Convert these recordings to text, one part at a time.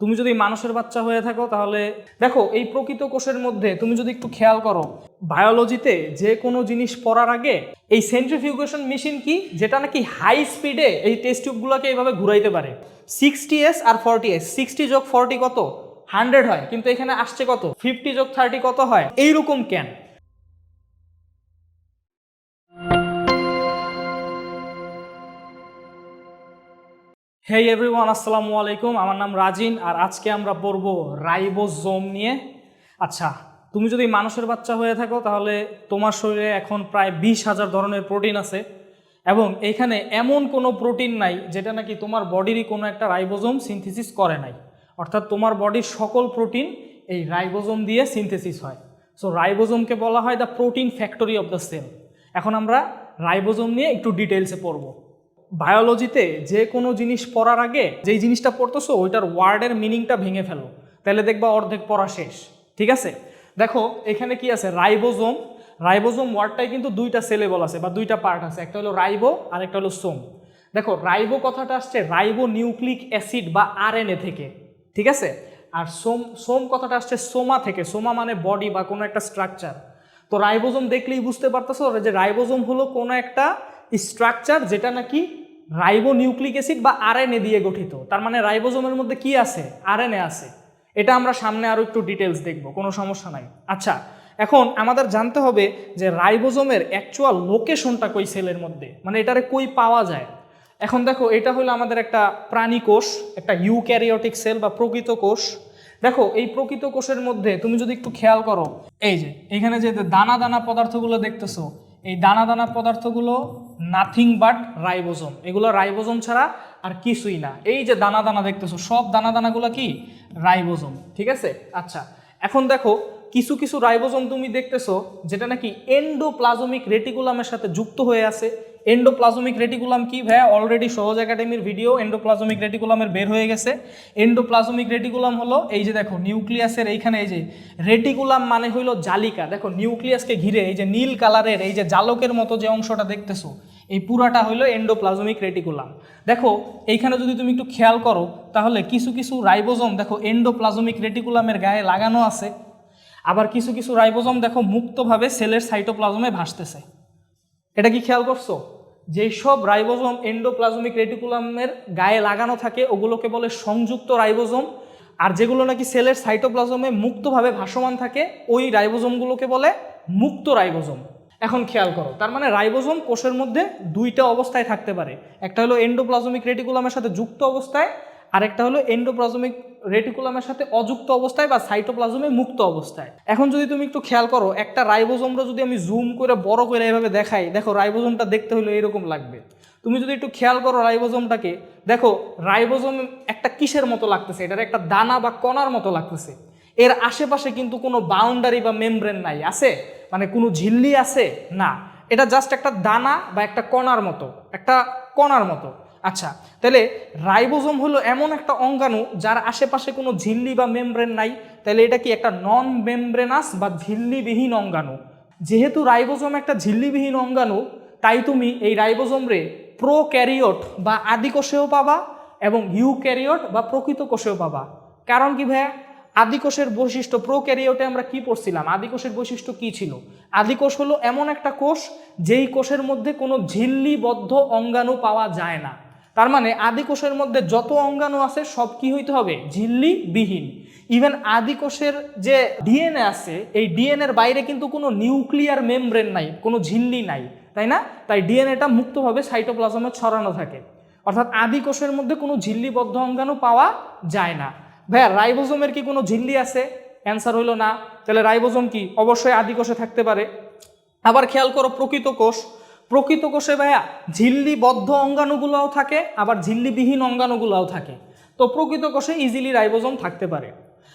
তুমি যদি মানুষের বাচ্চা হয়ে থাকো তাহলে দেখো এই প্রকৃত কোষের মধ্যে তুমি যদি একটু খেয়াল করো, বায়োলজিতে যে কোনো জিনিস পড়ার আগে এই সেন্ট্রিফিউগেশন মেশিন কি, যেটা নাকি হাই স্পিডে এই টেস্ট টিউবগুলোকে এইভাবে ঘুরাইতে পারে। 60s আর 40s, 60 যোগ 40 কত? 100 হয়, কিন্তু এখানে আসছে কত? 50 যোগ 30 কত হয়? এইরকম কেন? হেই এভরিওয়ান, আসসালামু আলাইকুম। আমার নাম রাজিন, আর আজকে আমরা পড়ব রাইবোজোম নিয়ে। আচ্ছা, তুমি যদি মানুষের বাচ্চা হয়ে থাকো তাহলে তোমার শরীরে এখন প্রায় 20,000 ধরনের প্রোটিন আছে, এবং এইখানে এমন কোনো প্রোটিন নাই যেটা নাকি তোমার বডিরই কোনো একটা রাইবোজোম সিনথেসিস করে নাই। অর্থাৎ তোমার বডির সকল প্রোটিন এই রাইবোজোম দিয়ে সিনথেসিস হয়। সো রাইবোজোমকে বলা হয় the protein factory of the cell. এখন আমরা রাইবোজোম নিয়ে একটু ডিটেলসে পড়ব। বায়োলজিতে যে কোনো জিনিস পড়ার আগে যেই জিনিসটা পড়তেছো ওইটার ওয়ার্ডের মিনিংটা ভেঙে ফেলো, তাহলে দেখবা অর্ধেক পড়া শেষ। ঠিক আছে, দেখো এখানে কি আছে? রাইবোজোম। রাইবোজোম ওয়ার্ডটাই কিন্তু দুইটা সেলেবল আছে বা দুইটা পার্ট আছে, একটা হলো রাইবো আর একটা হলো সোম। দেখো রাইবো কথাটা আসছে রাইবো নিউক্লিক অ্যাসিড বা আরএনএ থেকে, ঠিক আছে। আর সোম কথাটা আসছে সোমা থেকে। সোমা মানে বডি বা কোনো একটা স্ট্রাকচার। তো রাইবোজোম দেখলেই বুঝতে পারতেছো যে রাইবোজোম হলো কোনো একটা স্ট্রাকচার যেটা নাকি রাইবো নিউক্লিক অ্যাসিড বা আরএনএ দিয়ে গঠিত। তার মানে রাইবোজোমের মধ্যে কি আছে? আরএনএ আছে। এটা আমরা সামনে আরো একটু ডিটেলস দেখব, কোনো সমস্যা নাই। আচ্ছা, এখন আমাদের জানতে হবে যে রাইবোজোমের অ্যাকচুয়াল লোকেশনটা কই সেলের মধ্যে, মানে এটারে কই পাওয়া যায়। এখন দেখো এটা হলো আমাদের একটা প্রাণী কোষ, একটা ইউক্যারিওটিক সেল বা প্রকৃত কোষ। দেখো এই প্রকৃত কোষের মধ্যে তুমি যদি একটু খেয়াল করো, এই যে এখানে যে দানা দানা পদার্থগুলো দেখতেছো, এই দানা দানা পদার্থগুলো নাথিং বাট রাইবোজোম। এগুলো রাইবোজোম ছাড়া আর কিছুই না। এই যে দানা দানা দেখতেছো, সব দানা দানাগুলো কি? রাইবোজোম। ঠিক আছে। আচ্ছা, এখন দেখো কিছু কিছু রাইবোজোম তুমি দেখতেছো যেটা নাকি এন্ডোপ্লাজমিক রেটিকুলামের সাথে যুক্ত হয়ে আছে। এন্ডোপ্লাজমিক রেটিকুলাম কি ভাইয়া? অলরেডি সহজ একাডেমির ভিডিও এন্ডোপ্লাজমিক রেটিকুলামের বের হয়ে গেছে। এন্ডোপ্লাজমিক রেটিকুলাম হলো এই যে দেখো নিউক্লিয়াসের এইখানে এই যে রেটিকুলাম মানে হইলো জালিকা। দেখো নিউক্লিয়াসকে ঘিরে এই যে নীল কালারের এই যে জালকের মতো যে অংশটা দেখতেছো, এই পুরাটা হইলো এন্ডোপ্লাজমিক রেটিকুলাম। দেখো এইখানে যদি তুমি একটু খেয়াল করো তাহলে কিছু কিছু রাইবোজোম দেখো এন্ডোপ্লাজমিক রেটিকুলামের গায়ে লাগানো আছে, আবার কিছু কিছু রাইবোজোম দেখো মুক্তভাবে সেলের সাইটোপ্লাজমে ভাসতেছে। এটা কি খেয়াল করছো? যেই সব রাইবোজোম এন্ডোপ্লাজমিক রেটিকুলামের গায়ে লাগানো থাকে ওগুলোকে বলে সংযুক্ত রাইবোজোম, আর যেগুলো নাকি সেলের সাইটোপ্লাজমে মুক্তভাবে ভাসমান থাকে ওই রাইবোজোমগুলোকে বলে মুক্ত রাইবোজোম। এখন খেয়াল করো, তার মানে রাইবোজোম কোষের মধ্যে দুইটা অবস্থায় থাকতে পারে। একটা হলো এন্ডোপ্লাজমিক রেটিকুলামের সাথে যুক্ত অবস্থায়, আরেকটা হলো এন্ডোপ্লাজমিক রেটিকুলামের সাথে অযুক্ত অবস্থায় বা সাইটোপ্লাজমে মুক্ত অবস্থায়। এখন যদি তুমি একটু খেয়াল করো, একটা রাইবোজোমটা যদি আমি জুম করে বড় করে এভাবে দেখাই, দেখো রাইবোজোমটা দেখতে হলো এরকম লাগবে। তুমি যদি একটু খেয়াল করো রাইবোজোমটাকে, দেখো রাইবোজোম একটা কিসের মতো লাগতেছে? এটার একটা দানা বা কণার মতো লাগতেছে। এর আশেপাশে কিন্তু কোনো বাউন্ডারি বা মেমব্রেন নাই, আছে? মানে কোনো ঝিল্লি আছে না, এটা জাস্ট একটা দানা বা একটা কণার মতো, একটা কণার মতো। আচ্ছা, তাহলে রাইবোজোম হলো এমন একটা অঙ্গাণু যার আশেপাশে কোনো ঝিল্লি বা মেমব্রেন নাই, তাহলে এটা কি একটা নন মেমব্রেনাস বা ঝিল্লিবিহীন অঙ্গাণু। যেহেতু রাইবোজোম একটা ঝিল্লিবিহীন অঙ্গাণু, তাই তুমি এই রাইবোজোম রে প্রোক্যারিওট বা আদিকোষেও পাবা এবং ইউক্যারিওট বা প্রকৃত কোষেও পাবা। কারণ কি ভাইয়া? আদিকোষের বৈশিষ্ট্য, প্রোক্যারিওটে আমরা কি পড়ছিলাম? আদিকোষের বৈশিষ্ট্য কি ছিল? আদিকোষ হলো এমন একটা কোষ যেই কোষের মধ্যে কোনো ঝিল্লিবদ্ধ অঙ্গাণু পাওয়া যায় না। তার মানে আদিকোষের মধ্যে যত অঙ্গাণু আছে সব কি হইতে হবে? ঝিল্লিবিহীন। ইভেন আদিকোষের যে ডিএনএ আছে, এই ডিএনএর বাইরে কিন্তু কোনো নিউক্লিয়ার মেমব্রেন নাই, কোনো ঝিল্লি নাই, তাই না? তাই ডিএনএটা মুক্তভাবে সাইটোপ্লাজমে ছড়ানো থাকে। অর্থাৎ আদিকোষের মধ্যে কোনো ঝিল্লিবদ্ধ অঙ্গাণু পাওয়া যায় না। ভাইয়া রাইবোজোমের কি কোনো ঝিল্লি আছে? অ্যান্সার হইল না। তাহলে রাইবোজোম কি? অবশ্যই আদিকোষে থাকতে পারে। আবার খেয়াল করো প্রকৃত কোষ, প্রকৃত কোষে ভাইয়া ঝিল্লিবদ্ধ অঙ্গাণুগুলোও থাকে, আবার ঝিল্লিবিহীন অঙ্গাণুগুলোও থাকে। তো প্রকৃত কোষে ইজিলি রাইবোজোম থাকতে পারে।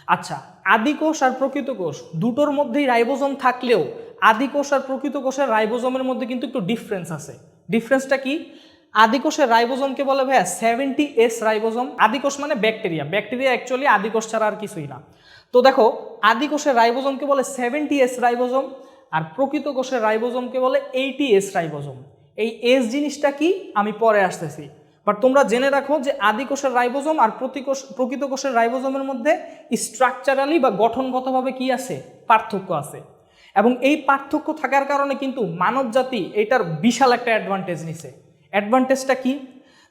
আচ্ছা, আদিকোষ আর প্রকৃত কোষ দুটোর মধ্যেই রাইবোজোম থাকলেও আদিকোষ আর প্রকৃত কোষের রাইবোজোমের মধ্যে কিন্তু একটু ডিফারেন্স আছে। ডিফারেন্সটা কি? আদিকোষের রাইবোজোমকে বলে ভাইয়া 70S রাইবোজোম। আদিকোষ মানে ব্যাকটেরিয়া, ব্যাকটেরিয়া অ্যাকচুয়ালি আদিকোষ ছাড়া আর কিছুই না। তো দেখো আদিকোষের রাইবোজোমকে বলে 70S রাইবোজোম, আর প্রকৃত কোষের রাইবোজোমকে বলে 80S রাইবোজোম। এই এস জিনিসটা কি আমি পরে আসতেছি। বাট তোমরা জেনে রাখো যে আদি কোষের রাইবোজোম আর প্রকৃত কোষের রাইবোজোমের মধ্যে স্ট্রাকচারালি বা গঠনগতভাবে কি আছে, পার্থক্য আছে। এবং এই পার্থক্য থাকার কারণে কিন্তু মানব জাতি এটার বিশাল একটা অ্যাডভান্টেজ নিছে। অ্যাডভান্টেজটা কি?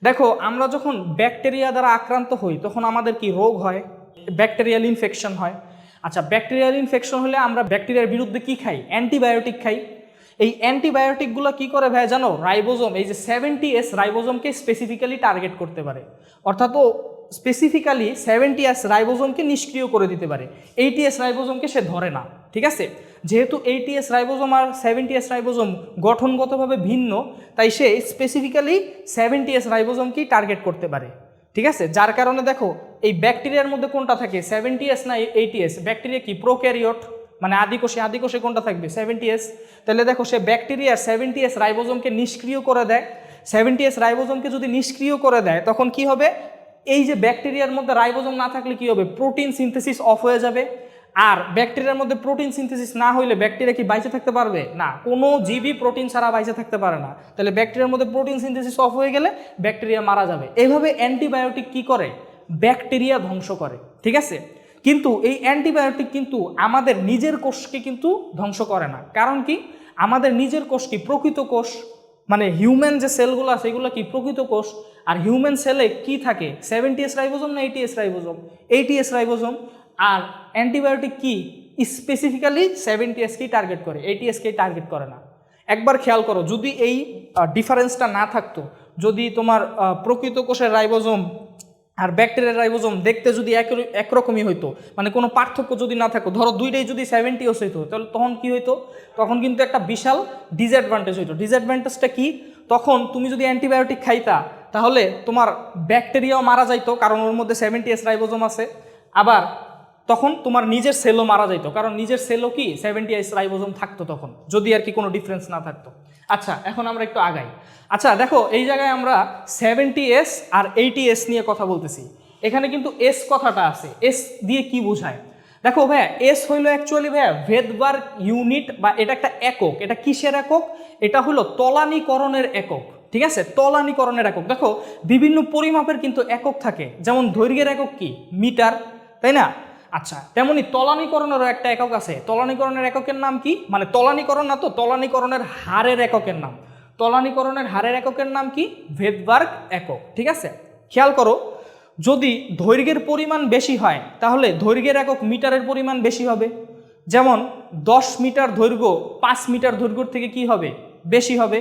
দেখো, আমরা যখন ব্যাকটেরিয়া দ্বারা আক্রান্ত হই তখন আমাদের কি রোগ হয়, ব্যাকটেরিয়াল ইনফেকশন হয়। আচ্ছা, ব্যাকটেরিয়াল ইনফেকশন হলে আমরা ব্যাকটেরিয়ার বিরুদ্ধে কি খাই, অ্যান্টিবায়োটিক খাই। এই অ্যান্টিবায়োটিকগুলো কি করে ভাই জানো, রাইবোজোম, এই যে 70S রাইবোজোমকে স্পেসিফিক্যালি টার্গেট করতে পারে, অর্থাৎ স্পেসিফিক্যালি 70S রাইবোজোমকে নিষ্ক্রিয় করে দিতে পারে, 80S রাইবোজোমকে সে ধরে না। ঠিক আছে, যেহেতু 80S রাইবোজোম আর 70S রাইবোজোম গঠনগতভাবে ভিন্ন, তাই সে স্পেসিফিক্যালি 70S রাইবোজোমকেই টার্গেট করতে পারে। ঠিক আছে, যার কারণে দেখো এই ব্যাকটেরিয়ার মধ্যে কোনটা থাকে, 70S না 80S? ব্যাকটেরিয়া কি প্রোক্যারিওট, মানে আদিকোষে কোনটা থাকবে, 70S। তাহলে দেখো সে ব্যাকটেরিয়ার 70S রাইবোজোমকে নিষ্ক্রিয় করে দেয়। 70S রাইবোজোমকে যদি নিষ্ক্রিয় করে দেয় তখন কি হবে, এই যে ব্যাকটেরিয়ার মধ্যে রাইবোজোম না থাকলে কি হবে, প্রোটিন সিনথেসিস অফ হয়ে যাবে। আর ব্যাকটেরিয়ার মধ্যে প্রোটিন সিনথেসিস না হইলে ব্যাকটেরিয়া কি বাইচে থাকতে পারবে না, কোনো জীবই প্রোটিন ছাড়া বাইচে থাকতে পারে না। তাহলে ব্যাকটেরিয়ার মধ্যে প্রোটিন সিনথেসিস অফ হয়ে গেলে ব্যাকটেরিয়া মারা যাবে। এইভাবে অ্যান্টিবায়োটিক কি করে, ব্যাকটেরিয়া ধ্বংস করে। ঠিক আছে, কিন্তু এই অ্যান্টিবায়োটিক কিন্তু আমাদের নিজের কোষকে কিন্তু ধ্বংস করে না। কারণ কি, আমাদের নিজের কোষ কি প্রকৃত কোষ, মানে হিউম্যান যে সেলগুলো আছে এগুলো কি প্রকৃত কোষ। আর হিউম্যান সেলে কি থাকে, 70S রাইবোজোম না 80S রাইবোজোম, 80S রাইবোজোম। আর অ্যান্টিবায়োটিক কি স্পেসিফিক্যালি 70Sকেই টার্গেট করে, 80Sকেই টার্গেট করে না। একবার খেয়াল করো, যদি এই ডিফারেন্সটা না থাকতো, যদি তোমার প্রকৃত কোষের রাইবোজোম আর ব্যাকটেরিয়ার রাইবোজোম দেখতে যদি একরকমই হইতো, মানে কোনো পার্থক্য যদি না থাকতো, ধরো দুইটাই যদি 70S হইতো, তাহলে তখন কি হইতো, তখন কিন্তু একটা বিশাল ডিসঅ্যাডভান্টেজ হইতো। ডিসঅ্যাডভান্টেজটা কি, তখন তুমি যদি অ্যান্টিবায়োটিক খাইতা তাহলে তোমার ব্যাকটেরিয়াও মারা যাইতো, কারণ ওর মধ্যে 70S রাইবোজোম আছে। আবার তখন তোমার নিজের সেলও মারা যাইতো, কারণ নিজের সেলও কি 70S রাইবোজোম থাকতো তখন, যদি আর কি কোনো ডিফারেন্স না থাকতো। আচ্ছা, এখন আমরা একটু আগাই। আচ্ছা দেখো, এই জায়গায় আমরা 70S আর 80S নিয়ে কথা বলতেছি। এখানে কিন্তু এস কথাটা আছে, এস দিয়ে কি বোঝায়? দেখো ভাইয়া, এস হইলো অ্যাকচুয়ালি ভাইয়া ভেদবার্গ ইউনিট, বা এটা একটা একক। এটা কিসের একক? এটা হলো তলানিকরণের একক। ঠিক আছে, তলানিকরণের একক। দেখো, বিভিন্ন পরিমাপের কিন্তু একক থাকে, যেমন দৈর্ঘ্যের একক কি, মিটার, তাই না? আচ্ছা, তেমনি তলানিকরণেরও একটা একক আছে। তলানিকরণের এককের নাম কি, মানে তলানিকরণ না তো, তলানিকরণের হারের এককের নাম, তলানিকরণের হারের এককের নাম কি, ভেদবার্গ একক। ঠিক আছে, খেয়াল করো, যদি দৈর্ঘ্যের পরিমাণ বেশি হয় তাহলে দৈর্ঘ্যের একক মিটারের পরিমাণ বেশি হবে। যেমন 10 মিটার দৈর্ঘ্য 5 মিটার দৈর্ঘ্যর থেকে কি হবে, বেশি হবে।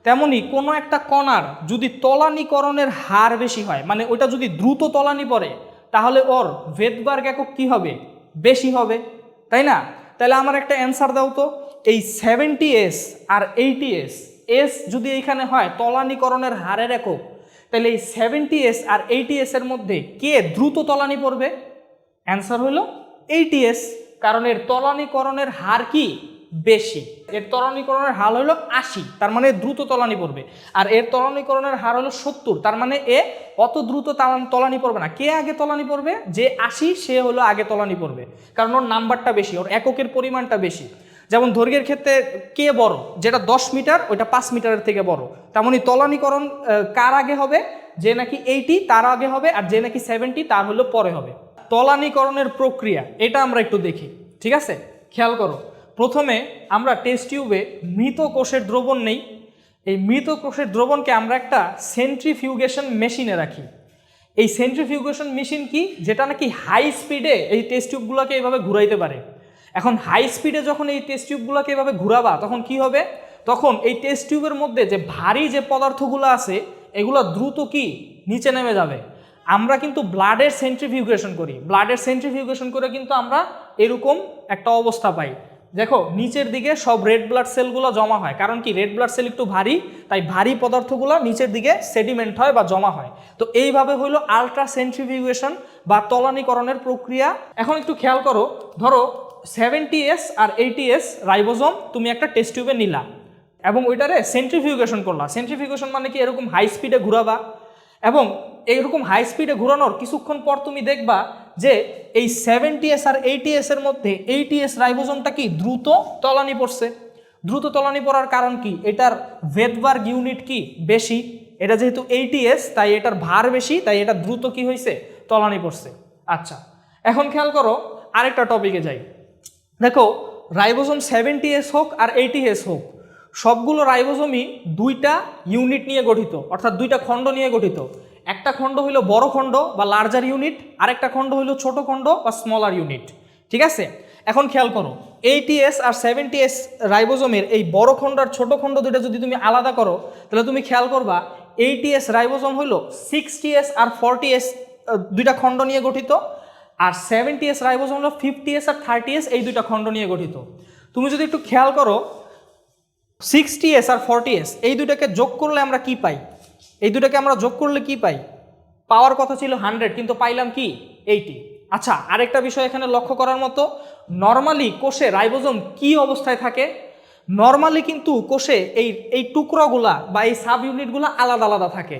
তেমনি কোনো একটা কণার যদি তলানিকরণের হার বেশি হয়, মানে ওইটা যদি দ্রুত তলানি পড়ে, তাহলে ওর ভেদবার্গ একক কি হবে, বেশি হবে, তাই না? তাহলে আমার একটা অ্যান্সার দাও তো, এই 70S আর 80S, এস যদি এইখানে হয় তলানিকরণের হারের একক, তাহলে এই 70S আর 80S এর মধ্যে কে দ্রুত তলানি পড়বে? অ্যান্সার হলো 80S, কারণ এর তলানিকরণের হার কি, বেশি। এর তলানিকরণের হার হলো 80, তার মানে দ্রুত তলানি পড়বে। আর এর তলানিকরণের হার হলো 70, তার মানে এ অত দ্রুত তলানি পড়বে না। কে আগে তলানি পড়বে? যে 80 সে হলো আগে তলানি পড়বে, কারণ ওর নাম্বারটা বেশি, ওর এককের পরিমাণটা বেশি। যেমন দৈর্ঘ্যের ক্ষেত্রে কে বড়, যেটা 10 মিটার ওইটা 5 মিটারের থেকে বড়, তেমনি তলানিকরণ কার আগে হবে, যে নাকি 80 তার আগে হবে, আর যে নাকি 70 তার হলো পরে হবে। তলানিকরণের প্রক্রিয়া এটা আমরা একটু দেখি। ঠিক আছে, খেয়াল করো, প্রথমে আমরা টেস্ট টিউবে মৃত কোষের দ্রবণ নেই। এই মৃত কোষের দ্রবণকে আমরা একটা সেন্ট্রিফিউগেশন মেশিনে রাখি। এই সেন্ট্রিফিউগেশন মেশিন কি, যেটা নাকি হাই স্পিডে এই টেস্ট টিউবগুলোকে এইভাবে ঘুরাইতে পারে। এখন হাই স্পিডে যখন এই টেস্ট টিউবগুলোকে এইভাবে ঘুরাবা তখন কি হবে, তখন এই টেস্ট টিউবের মধ্যে যে ভারী যে পদার্থগুলো আছে এগুলো দ্রুত কি নিচে নেমে যাবে। আমরা কিন্তু ব্লাডের সেন্ট্রিফিউগেশন করি, ব্লাডের সেন্ট্রিফিউগেশন করে কিন্তু আমরা এরকম একটা অবস্থা পাই। দেখো, নিচের দিকে সব রেড ব্লাড সেলগুলো জমা হয়, কারণ কি রেড ব্লাড সেল একটু ভারী, তাই ভারী পদার্থগুলো নিচের দিকে সেডিমেন্ট হয় বা জমা হয়। তো এইভাবে হইলো আলট্রা সেন্ট্রিফিউগেশন বা তলানিকরণের প্রক্রিয়া। এখন একটু খেয়াল করো, ধরো 70S আর 80S রাইবোজোম তুমি একটা টেস্ট টিউবে নিলা এবং ওইটারে সেন্ট্রিফিউগেশন করলা। সেন্ট্রিফিউগেশন মানে কি, এরকম হাই স্পিডে ঘুরাবা, এবং এইরকম হাই স্পিডে ঘোরানোর কিছুক্ষণ পর তুমি দেখবা যে এই 70S আর 80S এর মধ্যে 80S রাইবোজোমটা কি দ্রুত তলানি পড়ছে। দ্রুত তলানি পড়ার কারণ কি, এটার ভেদবার্গ ইউনিট কি বেশি, এটা যেহেতু 80s তাই এটার ভার বেশি, তাই এটা দ্রুত কি হয়েছে, তলানি পড়ছে। আচ্ছা, এখন খেয়াল করো আরেকটা টপিকে যাই। দেখো রাইবোজোম 70s হোক আর 80s হোক, সবগুলো রাইবোজোমই দুইটা ইউনিট নিয়ে গঠিত, অর্থাৎ দুইটা খণ্ড নিয়ে গঠিত। একটা খণ্ড হইলো বড় খণ্ড বা লার্জার ইউনিট, আরেকটা খণ্ড হইলো ছোট খণ্ড বা স্মলার ইউনিট। ঠিক আছে, এখন খেয়াল করো 80s আর 70s রাইবোজোমের এই বড় খণ্ড আর ছোট খণ্ড দুইটা যদি তুমি আলাদা করো, তাহলে তুমি খেয়াল করবা 80s রাইবোজোম হইলো 60s আর 40s দুইটা খণ্ড নিয়ে গঠিত, আর 70s রাইবোজোম হলো 50s আর 30s এই দুইটা খণ্ড নিয়ে গঠিত। তুমি যদি একটু খেয়াল করো 60s আর 40s এই দুটাকে যোগ করলে আমরা কি পাই, এই দুটাকে আমরা যোগ করলে কি পাই, পাওয়ার কথা ছিল 100 কিন্তু পাইলাম কি 80। আচ্ছা, আরেকটা বিষয় এখানে লক্ষ্য করার মতো, নর্মালি কোষে রাইবোজোম কি অবস্থায় থাকে, নর্মালি কিন্তু কোষে এই টুকরোগুলা বা এই সাব ইউনিটগুলো আলাদা আলাদা থাকে।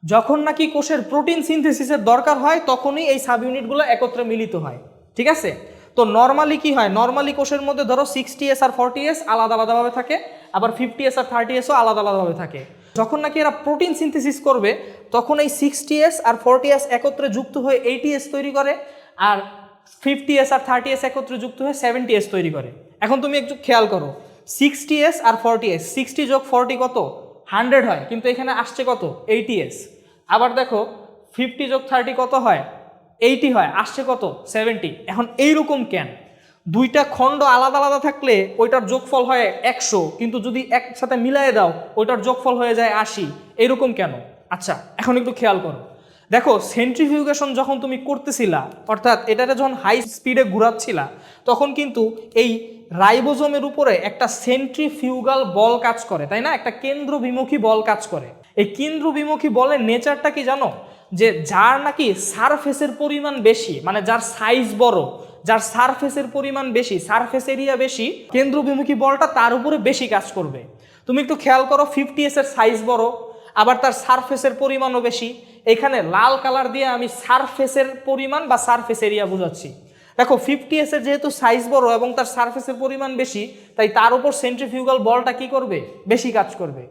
যখন নাকি কোষের প্রোটিন সিনথেসিসের দরকার হয় তখনই এই সাব ইউনিটগুলো একত্রে মিলিত হয়। ঠিক আছে, তো নর্মালি কি হয়, নর্মালি কোষের মধ্যে ধরো 60s আর 40s আলাদা আলাদাভাবে থাকে, আবার 50s আর 30sও আলাদা আলাদাভাবে থাকে। যখন নাকি এরা প্রোটিন সিনথেসিস করবে তখন এই 60s আর 40s একত্রে যুক্ত হয়ে 80s তৈরি করে, আর 50s আর 30s একত্রে যুক্ত হয়ে 70s তৈরি করে। এখন তুমি একটু খেয়াল করো 60s আর 40s, 60 যোগ 40 কত, 100 হয়, কিন্তু এখানে আসছে কত 80s। আবার দেখো 50 যোগ 30 কত হয়, 80 হয়, আসছে কত 70। এখন এইরকম কেন, দুইটা খণ্ড আলাদা আলাদা থাকলে ওইটার যোগফল হয় 100, কিন্তু যদি একসাথে মিলাই দাও ওইটার যোগফল হয়ে যায় 80, এরকম কেন? আচ্ছা, এখন একটু খেয়াল করো, দেখো সেন্ট্রিফিউগেশন যখন তুমি করতেছিলা, অর্থাৎ এটাতে যখন হাই স্পিডে ঘুরাচ্ছিলা, তখন কিন্তু এই রাইবোজোমের উপরে একটা সেন্ট্রিফিউগাল বল কাজ করে, তাই না, একটা কেন্দ্রবিমুখী বল কাজ করে। এই কেন্দ্রবিমুখী বলের নেচারটা কি জানো, যে যার নাকি সারফেসের পরিমাণ বেশি, মানে যার সাইজ বড়, যার সারফেসের পরিমাণ বেশি, সারফেস এরিয়া বেশি, কেন্দ্রবিমুখী বলটা তার উপরে বেশি কাজ করবে। তুমি একটু খেয়াল করো 50s এর সাইজ বড়, আবার তার সারফেসের পরিমাণও বেশি। এখানে লাল কালার দিয়ে আমি সারফেসের পরিমাণ বা সারফেস এরিয়া বোঝাচ্ছি। দেখো 50s এর যেহেতু সাইজ বড় এবং তার সারফেসের পরিমাণ বেশি, তাই তার উপর সেন্ট্রিফিউগাল বলটা কি করবে, বেশি কাজ করবে।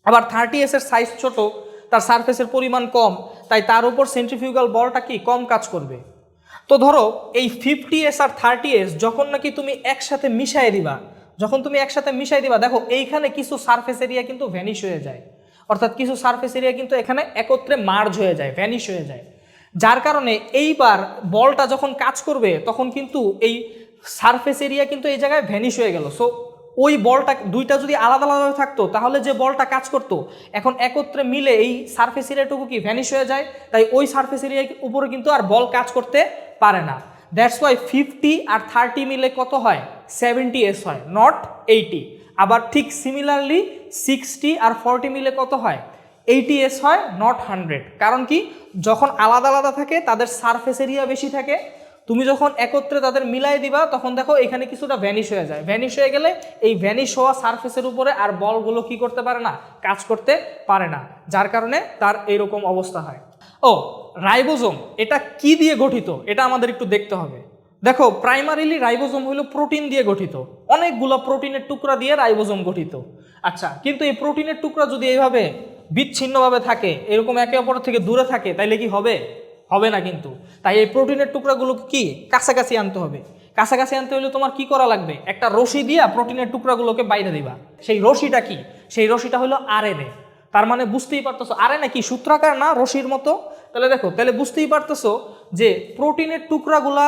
আবার 30s এর সাইজ ছোট, তার সারফেসের পরিমাণ কম, তাই তার উপর সেন্ট্রিফিউগাল বলটা কি কম কাজ করবে। তো ধরো এই 50s আর 30s যখন নাকি তুমি একসাথে মিশাই দিবা, যখন তুমি একসাথে মিশাই দিবা, দেখো এইখানে কিছু সারফেস এরিয়া কিন্তু ভ্যানিশ হয়ে যায়, অর্থাৎ কিছু সারফেস এরিয়া কিন্তু এখানে একত্রে মার্জ হয়ে যায়, ভ্যানিশ হয়ে যায়। যার কারণে এইবার বলটা যখন কাজ করবে তখন কিন্তু এই সারফেস এরিয়া কিন্তু এই জায়গায় ভ্যানিশ হয়ে গেল। সো ওই বলটা দুইটা যদি আলাদা আলাদা থাকতো তাহলে যে বলটা কাজ করতো এখন একত্রে মিলে এই সারফেস এরিয়াটুকু কি ভ্যানিশ হয়ে যায়, তাই ওই সারফেস এরিয়ার উপরে কিন্তু আর বল কাজ করতে পারে না। দ্যাটস ওয়াই 50 আর 30 মিলে কত হয়, 70s হয়, নট 80। আবার ঠিক সিমিলারলি 60 আর 40 মিলে কত হয়, 80s হয়, নট 100। কারণ কি, যখন আলাদা আলাদা থাকে তাদের সারফেস এরিয়া বেশি থাকে, তুমি যখন একত্রে তাদের মিলাই দিবা তখন দেখো এখানে কিছুটা ভ্যানিশ হয়ে যায়। ভ্যানিশ হয়ে গেলে এই ভ্যানিশ হওয়া সারফেসের উপরে আর বলগুলো কি করতে পারে না, কাজ করতে পারে না, যার কারণে তার এইরকম অবস্থা হয়। ও রাইবোজোম এটা কি দিয়ে গঠিত, এটা আমাদের একটু দেখতে হবে। দেখো প্রাইমারিলি রাইবোজোম হলো প্রোটিন দিয়ে গঠিত, অনেকগুলো প্রোটিনের টুকরা দিয়ে রাইবোজোম গঠিত। আচ্ছা, কিন্তু এই প্রোটিনের টুকরা যদি এইভাবে বিচ্ছিন্নভাবে থাকে, এরকম একে অপর থেকে দূরে থাকে, তাইলে কি হবে, হবে না কিন্তু। তাই এই প্রোটিনের টুকরাগুলো কি কাছাকাছি আনতে হবে। কাছাকাছি আনতে হলে তোমার কি করা লাগবে, একটা রশি দিয়া প্রোটিনের টুকরাগুলোকে বাইরে দিবা। সেই রশিটা কি, সেই রশিটা হলো আরএনএ। তার মানে বুঝতেই পারতেছো আরএনএ কি সূত্রাকার না, রশির মতো। তাহলে দেখো, তাহলে বুঝতেই পারতেছো যে প্রোটিনের টুকরাগুলা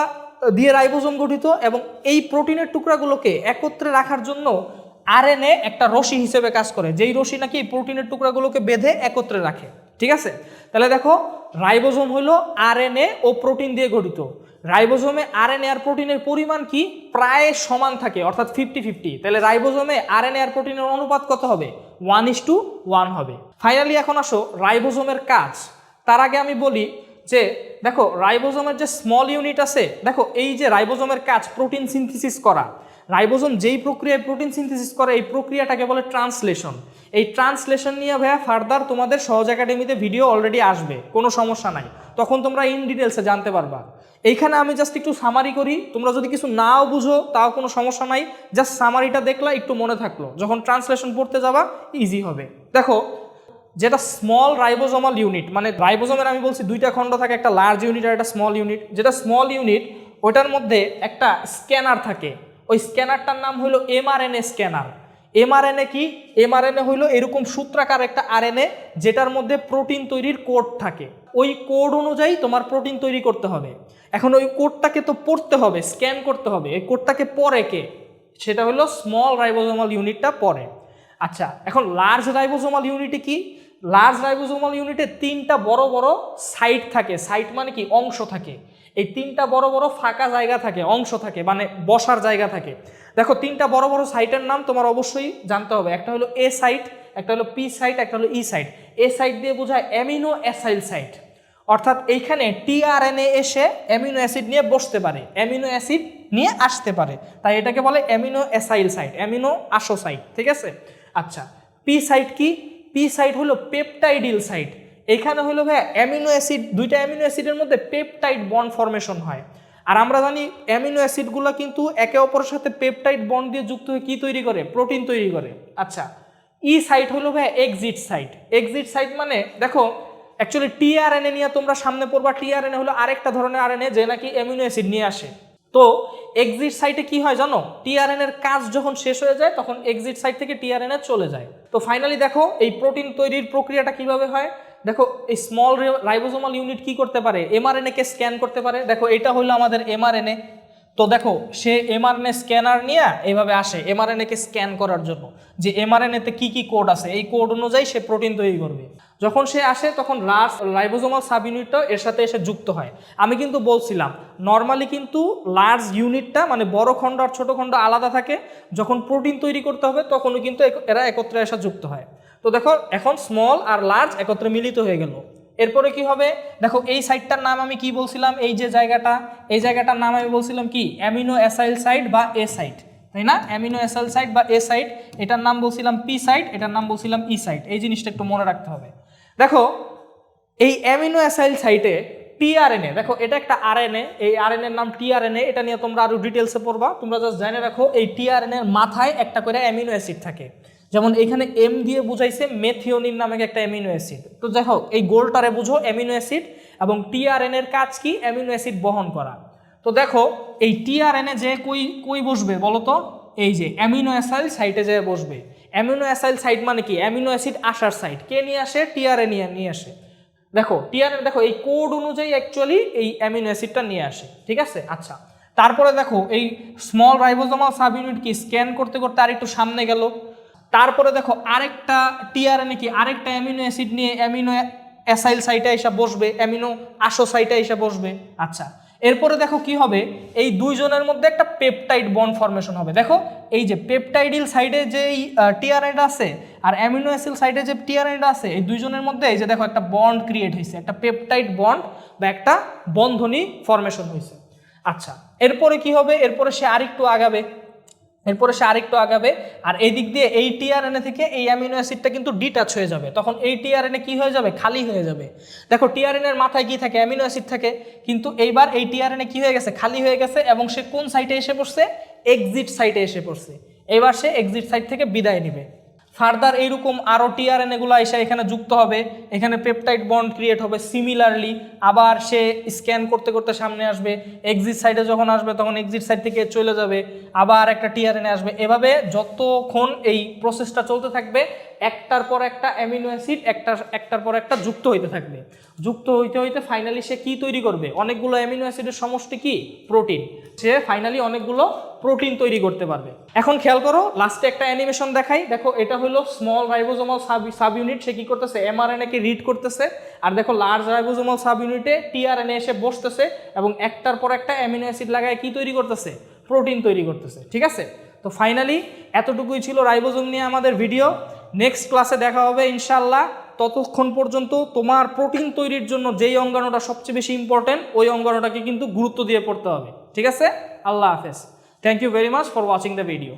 দিয়ে রাইবোজোম গঠিত, এবং এই প্রোটিনের টুকরাগুলোকে একত্রে রাখার জন্য আরএনএ একটা রশি হিসেবে কাজ করে, যেই রশি নাকি এই প্রোটিনের টুকরাগুলোকে বেঁধে একত্রে রাখে। ঠিক আছে, তাহলে দেখো রাইবোজোম হলো আরএনএ ও প্রোটিন দিয়ে গঠিত। রাইবোজোমে আরএনএ আর প্রোটিনের পরিমাণ কি প্রায় সমান থাকে, অর্থাৎ 50-50। তাহলে রাইবোজোমে আরএনএ আর প্রোটিনের অনুপাত কত হবে, 1:1 হবে। ফাইনালি এখন আসো রাইবোজোমের কাজ। তার আগে আমি বলি যে দেখো রাইবোজোমের যে স্মল ইউনিট আছে, দেখো এই যে রাইবোজোমের কাজ প্রোটিন সিনথেসিস করা, রাইবোজোম যেই প্রক্রিয়ায় প্রোটিন সিনথেসিস করে এই প্রক্রিয়াটাকে বলে ট্রান্সলেশন। এই ট্রান্সলেশন নিয়ে ভাইয়া ফার্দার তোমাদের সহজ একাডেমিতে ভিডিও অলরেডি আসবে, কোনো সমস্যা নাই, তখন তোমরা ইন ডিটেলসে জানতে পারবা। এইখানে আমি জাস্ট একটু সামারি করি, তোমরা যদি কিছু নাও বুঝো তাও কোনো সমস্যা নাই, জাস্ট সামারিটা দেখলা একটু মনে থাকলো, যখন ট্রান্সলেশন পড়তে যাবা ইজি হবে। দেখো যেটা স্মল রাইবোজোমাল ইউনিট, মানে রাইবোজোমের আমি বলছি দুইটা খণ্ড থাকে, একটা লার্জ ইউনিট আর একটা স্মল ইউনিট। যেটা স্মল ইউনিট ওটার মধ্যে একটা স্ক্যানার থাকে, ওই স্ক্যানারটার নাম হলো এমআরএনএ স্ক্যানার। এমআরএনএ কি? এমআরএনএ হইলো এরকম সূত্রাকার একটা আরএনএ যেটার মধ্যে প্রোটিন তৈরির কোড থাকে। ওই কোড অনুযায়ী তোমার প্রোটিন তৈরি করতে হবে। এখন ওই কোডটাকে তো পড়তে হবে, স্ক্যান করতে হবে। এই কোডটাকে পড়ে কে? সেটা হলো স্মল রাইবোজোমাল ইউনিটটা পড়ে। আচ্ছা, এখন লার্জ রাইবোজোমাল ইউনিটে কি? লার্জ রাইবোজোমাল ইউনিটে তিনটা বড় বড় সাইট থাকে। সাইট মানে কি? অংশ থাকে। এই তিনটা বড় বড় ফাঁকা জায়গা থাকে, অংশ থাকে, মানে বসার জায়গা থাকে। দেখো তিনটা বড় বড় সাইটের নাম তোমার অবশ্যই জানতে হবে। একটা হলো এ সাইট, একটা হলো পি সাইট, একটা হলো ই সাইট। এ সাইট দিয়ে বোঝায় অ্যামিনো অ্যাসাইল সাইট, অর্থাৎ এইখানে টিআরএনএ এসে অ্যামিনো অ্যাসিড নিয়ে বসতে পারে, অ্যামিনো অ্যাসিড নিয়ে আসতে পারে, তাই এটাকে বলে অ্যামিনো অ্যাসাইল সাইট, অ্যামিনো আসো সাইট। ঠিক আছে? আচ্ছা, পি সাইট কি? পি সাইট হলো পেপটাইডিল সাইট। এখানে হলো ভাই অ্যামিনো অ্যাসিড, দুইটা অ্যামিনো অ্যাসিডের মধ্যে পেপটাইড বন্ড ফরমেশন হয়। আর আমরা জানি অ্যামিনো অ্যাসিডগুলো কিন্তু একে অপরের সাথে পেপটাইড বন্ড দিয়ে যুক্ত হয়ে কি তৈরি করে? প্রোটিন তৈরি করে। আচ্ছা, ই সাইট হলো ভাই এক্সিট সাইট। এক্সিট সাইট মানে দেখো অ্যাকচুয়ালি টিআরএনএ নিয়ে তোমরা সামনে পড়বা, টিআরএনএ হলো আরেকটা ধরনের আরএনএ যে নাকি অ্যামিনো অ্যাসিড নিয়ে আসে। তো এক্সিট সাইটে কি হয় জানো? টিআরএনএ এর কাজ যখন শেষ হয়ে যায় তখন এক্সিট সাইট থেকে টিআরএনএ চলে যায়। তো ফাইনালি দেখো এই প্রোটিন তৈরির প্রক্রিয়াটা কিভাবে হয়। দেখো এই স্মল রাইবোজোমাল ইউনিট কি করতে পারে? এমআরএনএ কে স্ক্যান করতে পারে। দেখো এটা হলো আমাদের এমআরএনএ। তো দেখো সে এমআরএনএ স্ক্যানার নিয়ে এইভাবে আসে এমআরএনএ কে স্ক্যান করার জন্য, যে এমআরএনএতে কি কি কোড আছে, এই কোড অনুযায়ী সে প্রোটিন তৈরি করবে। যখন সে আসে তখন লার্জ রাইবোজোমাল সাব ইউনিটটা এর সাথে এসে যুক্ত হয়। আমি কিন্তু বলছিলাম নর্মালি কিন্তু লার্জ ইউনিটটা মানে বড় খণ্ড আর ছোট খণ্ড আলাদা থাকে, যখন প্রোটিন তৈরি করতে হবে তখনও কিন্তু এরা একত্রে এসে যুক্ত হয়। তো দেখো এখন স্মল আর লার্জ একত্রে মিলিত হয়ে গেল। এরপরে কি হবে? দেখো এই সাইটটার নাম আমি কি বলছিলাম? এই যে জায়গাটা, এই জায়গাটার নাম আমি বলছিলাম কি? অ্যামিনো অ্যাসাইল সাইট বা এ সাইট, তাই না? অ্যামিনো অ্যাসাইল সাইট বা এ সাইট, এটার নাম বলছিলাম পি সাইট, এটার নাম বলছিলাম ই সাইট। এই জিনিসটা একটু মনে রাখতে হবে। দেখো এই অ্যামিনো অ্যাসাইল সাইটে টিআরএনএ, দেখো এটা একটা আরএনএ, এই আরএনএর নাম টিআরএনএ। এটা নিয়ে তোমরা আরো ডিটেলসে পড়বা। তোমরা জাস্ট জেনে রাখো এই টিআরএনএর মাথায় একটা করে অ্যামিনো অ্যাসিড থাকে। যেমন এখানে এম দিয়ে বুঝাইছে মেথিওনিন নামে একটা অ্যামিনো অ্যাসিড। তো দেখো এই গোলটারে বুঝো অ্যামিনো অ্যাসিড, এবং টিআরএনএর কাজ কি? অ্যামিনো অ্যাসিড বহন করা। তো দেখো এই টিআরএনএ যে কই বসবে বলো তো? এই যে অ্যামিনো অ্যাসাইল সাইটে যে বসবে। অ্যামিনো অ্যাসাইল সাইট মানে কি? অ্যামিনো অ্যাসিড আসার সাইট। কে নিয়ে আসে? টিআরএনএ নিয়ে আসে। দেখো টিআরএনএ, দেখো এই কোড অনুযায়ী অ্যাকচুয়ালি এই অ্যামিনো অ্যাসিডটা নিয়ে আসে। ঠিক আছে? আচ্ছা, তারপরে দেখো এই স্মল রাইবোজোমাল সাব ইউনিট কি স্ক্যান করতে করতে আর একটু সামনে গেল। তারপরে দেখো আরেকটা টিআরএনএ কি আরেকটা অ্যামিনো অ্যাসিড নিয়ে অ্যামিনো অ্যাসাইল সাইটে এসে বসবে, অ্যামিনো আসো সাইটে এসে বসবে। আচ্ছা, এরপরে দেখো কি হবে? এই দুইজনের মধ্যে একটা পেপটাইড বন্ড ফরমেশন হবে। দেখো এই যে পেপটাইডিল সাইডে যে টিআরএনএ আছে আর অ্যামিনো অ্যাসিড সাইডে যে টিআরএনএ আছে, এই দুইজনের মধ্যে এই যে দেখো একটা বন্ড ক্রিয়েট হয়েছে, একটা পেপটাইড বন্ড বা একটা বন্ধনী ফরমেশন হয়েছে। আচ্ছা, এরপরে কি হবে? এরপরে সে আরেকটু আগাবে, আর এই দিক দিয়ে এই টিআরএনএ থেকে এই অ্যামিনো অ্যাসিডটা কিন্তু ডিটাচ হয়ে যাবে। তখন এই টিআরএনএ কি হয়ে যাবে? খালি হয়ে যাবে। দেখো টিআরএনএর মাথায় কি থাকে? অ্যামিনো অ্যাসিড থাকে, কিন্তু এইবার এই টিআরএনএ কি হয়ে গেছে? খালি হয়ে গেছে, এবং সে কোন সাইটে এসে পড়ছে? এক্সিট সাইটে এসে পড়ছে। এবার সে এক্সিট সাইট থেকে বিদায় নেবে। ফার্দার এইরকম আরও টিআরএনএগুলো এসে এখানে যুক্ত হবে, এখানে পেপটাইড বন্ড ক্রিয়েট হবে। সিমিলারলি আবার সে স্ক্যান করতে করতে সামনে আসবে, এক্সিট সাইডে যখন আসবে তখন এক্সিট সাইড থেকে চলে যাবে, আবার একটা টিআরএনএ আসবে। এভাবে যতক্ষণ এই প্রসেসটা চলতে থাকবে একটার পর একটা অ্যামিনো অ্যাসিড একটার পর একটা যুক্ত হইতে থাকবে। যুক্ত হইতে হইতে ফাইনালি সে কি তৈরি করবে? অনেকগুলো অ্যামিনো অ্যাসিডের সমষ্টি কি? প্রোটিন। সে ফাইনালি অনেকগুলো প্রোটিন তৈরি করতে পারবে। এখন খেয়াল করো, লাস্টে একটা অ্যানিমেশন দেখাই। দেখো এটা হলো স্মল রাইবোজোমাল সাব ইউনিট, সে কি করতেছে? এমআরএনএ কে রিড করতেছে। আর দেখো লার্জ রাইবোজোমাল সাব ইউনিটে টিআরএনএ এসে বসতেছে এবং একটার পর একটা অ্যামিনো অ্যাসিড লাগায় কি তৈরি করতেছে? প্রোটিন তৈরি করতেছে। ঠিক আছে? তো ফাইনালি এতটুকুই ছিল রাইবোজোম নিয়ে আমাদের ভিডিও। নেক্সট ক্লাসে দেখা হবে ইনশাআল্লাহ। ততক্ষণ পর্যন্ত তোমার প্রোটিন তৈরির জন্য যেই অঙ্গাণুটা সবচেয়ে বেশি ইম্পর্টেন্ট, ওই অঙ্গাণুটাকে কিন্তু গুরুত্ব দিয়ে পড়তে হবে। ঠিক আছে? আল্লাহ হাফেজ। Thank you very much for watching the video.